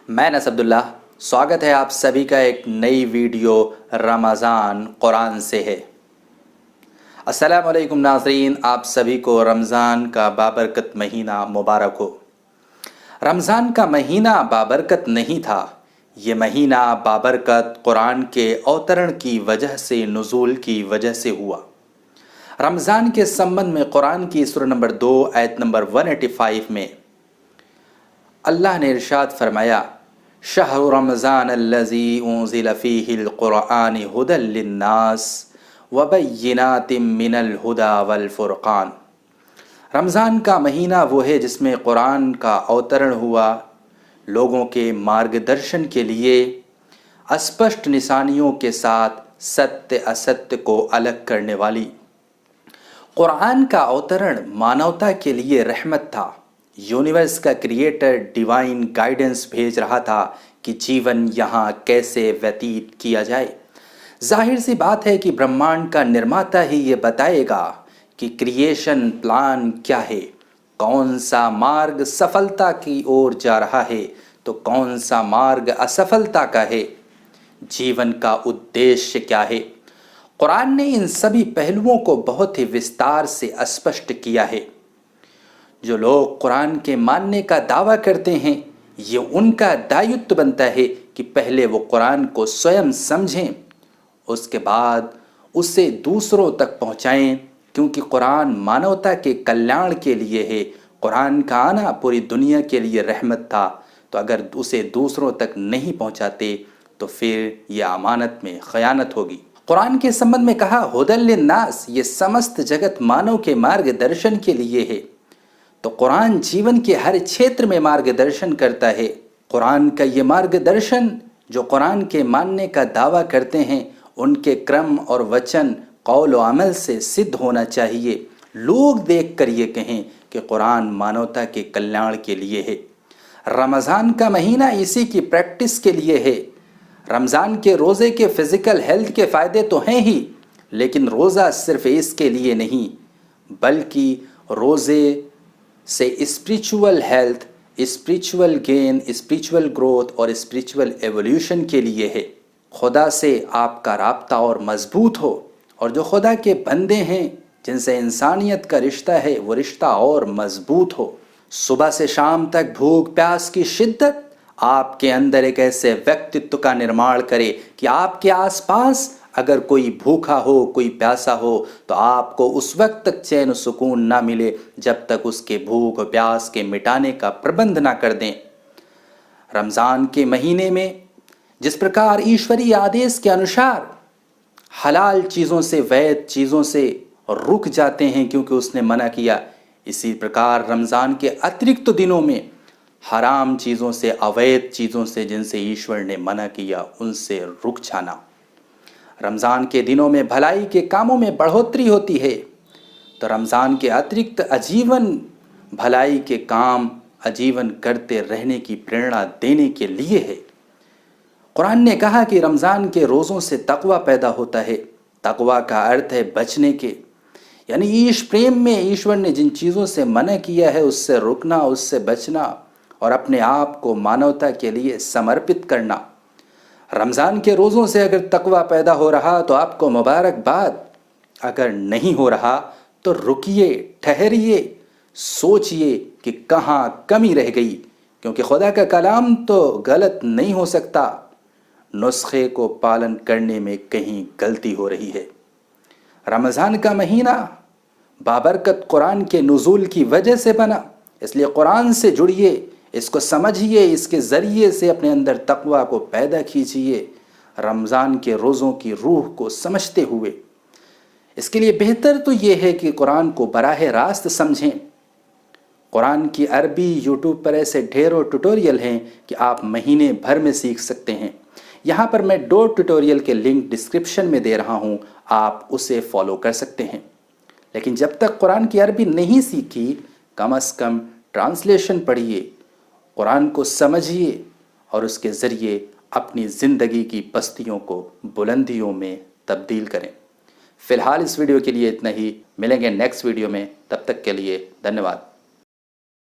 मैं नसअब्दुल्ला। स्वागत है आप सभी का एक नई वीडियो रमज़ान कुरान से है। अस्सलाम वालेकुम नाज़रीन, आप सभी को रमज़ान का बाबरकत महीना मुबारक हो। रमज़ान का महीना बाबरकत नहीं था, ये महीना बाबरकत कुरान के अवतरण की वजह से, नुज़ूल की वजह से हुआ। रमज़ान के संबंध में कुरान की सूरह नंबर 2 आयत नंबर 185 में अल्लाह ने इरशाद फरमाया, शहरु रमज़ान अल्लज़ी उन्ज़िल फ़ीहिल क़ुरआन हुदल लिन्नास व बय्यिनातिम मिनल हुदा वल फ़ुरक़ान। रमज़ान का महीना वो है जिसमें कुरान का अवतरण हुआ, लोगों के मार्गदर्शन के लिए, अस्पष्ट निशानियों के साथ सत्य असत्य को अलग करने वाली। कुरान का अवतरण मानवता के लिए रहमत था। यूनिवर्स का क्रिएटर डिवाइन गाइडेंस भेज रहा था कि जीवन यहाँ कैसे व्यतीत किया जाए। जाहिर सी बात है कि ब्रह्मांड का निर्माता ही ये बताएगा कि क्रिएशन प्लान क्या है, कौन सा मार्ग सफलता की ओर जा रहा है तो कौन सा मार्ग असफलता का है, जीवन का उद्देश्य क्या है। कुरान ने इन सभी पहलुओं को बहुत ही विस्तार से स्पष्ट किया है। जो लोग कुरान के मानने का दावा करते हैं, ये उनका दायित्व बनता है कि पहले वो कुरान को स्वयं समझें, उसके बाद उसे दूसरों तक पहुंचाएं, क्योंकि कुरान मानवता के कल्याण के लिए है। कुरान का आना पूरी दुनिया के लिए रहमत था, तो अगर उसे दूसरों तक नहीं पहुंचाते तो फिर यह अमानत में खयानत होगी। कुरान के संबंध में कहा, हुदल लिन्नास, ये समस्त जगत मानव के मार्गदर्शन के लिए है। तो कुरान जीवन के हर क्षेत्र में मार्गदर्शन करता है। कुरान का ये मार्गदर्शन, जो कुरान के मानने का दावा करते हैं, उनके क्रम और वचन, कौल और अमल से सिद्ध होना चाहिए। लोग देख कर ये कहें कि कुरान मानवता के कल्याण के लिए है। रमज़ान का महीना इसी की प्रैक्टिस के लिए है। रमज़ान के रोज़े के फिज़िकल हेल्थ के फ़ायदे तो हैं ही, लेकिन रोज़ा सिर्फ इसके लिए नहीं, बल्कि रोज़े से spiritual health, spiritual gain, spiritual growth और स्पिरिचुअल एवोल्यूशन के लिए है। खुदा से आपका राब्ता और मजबूत हो, और जो खुदा के बंदे हैं जिनसे इंसानियत का रिश्ता है, वो रिश्ता और मजबूत हो। सुबह से शाम तक भूख प्यास की शिद्दत आपके अंदर एक ऐसे व्यक्तित्व का निर्माण करे कि आपके आसपास अगर कोई भूखा हो, कोई प्यासा हो, तो आपको उस वक्त तक चैन सुकून ना मिले जब तक उसके भूख प्यास के मिटाने का प्रबंध ना कर दें। रमज़ान के महीने में जिस प्रकार ईश्वरीय आदेश के अनुसार हलाल चीज़ों से, वैध चीज़ों से रुक जाते हैं क्योंकि उसने मना किया, इसी प्रकार रमज़ान के अतिरिक्त दिनों में हराम चीज़ों से, अवैध चीज़ों से, जिनसे ईश्वर ने मना किया, उनसे रुक जाना। रमज़ान के दिनों में भलाई के कामों में बढ़ोतरी होती है, तो रमज़ान के अतिरिक्त आजीवन भलाई के काम आजीवन करते रहने की प्रेरणा देने के लिए है। कुरान ने कहा कि रमज़ान के रोज़ों से तकवा पैदा होता है। तकवा का अर्थ है बचने के, यानी ईश प्रेम में ईश्वर ने जिन चीज़ों से मना किया है उससे रुकना, उससे बचना और अपने आप को मानवता के लिए समर्पित करना। रमज़ान के रोज़ों से अगर तकवा पैदा हो रहा तो आपको मुबारकबाद, अगर नहीं हो रहा तो रुकिए, ठहरिए, सोचिए कि कहाँ कमी रह गई, क्योंकि खुदा का कलाम तो गलत नहीं हो सकता, नुस्खे को पालन करने में कहीं गलती हो रही है। रमज़ान का महीना बाबरकत कुरान के नुज़ूल की वजह से बना, इसलिए कुरान से जुड़िए, इसको समझिए, इसके ज़रिए से अपने अंदर तक़वा को पैदा कीजिए, रमज़ान के रोज़ों की रूह को समझते हुए। इसके लिए बेहतर तो ये है कि कुरान को बराह रास्त समझें। कुरान की अरबी यूट्यूब पर ऐसे ढेरों ट्यूटोरियल हैं कि आप महीने भर में सीख सकते हैं। यहाँ पर मैं 2 ट्यूटोरियल के लिंक डिस्क्रिप्शन में दे रहा हूँ, आप उसे फॉलो कर सकते हैं। लेकिन जब तक कुरान की अरबी नहीं सीखी, कम से कम ट्रांसलेशन पढ़िए, कुरान को समझिए और उसके ज़रिए अपनी ज़िंदगी की पस्तियों को बुलंदियों में तब्दील करें। फ़िलहाल इस वीडियो के लिए इतना ही, मिलेंगे नेक्स्ट वीडियो में, तब तक के लिए धन्यवाद।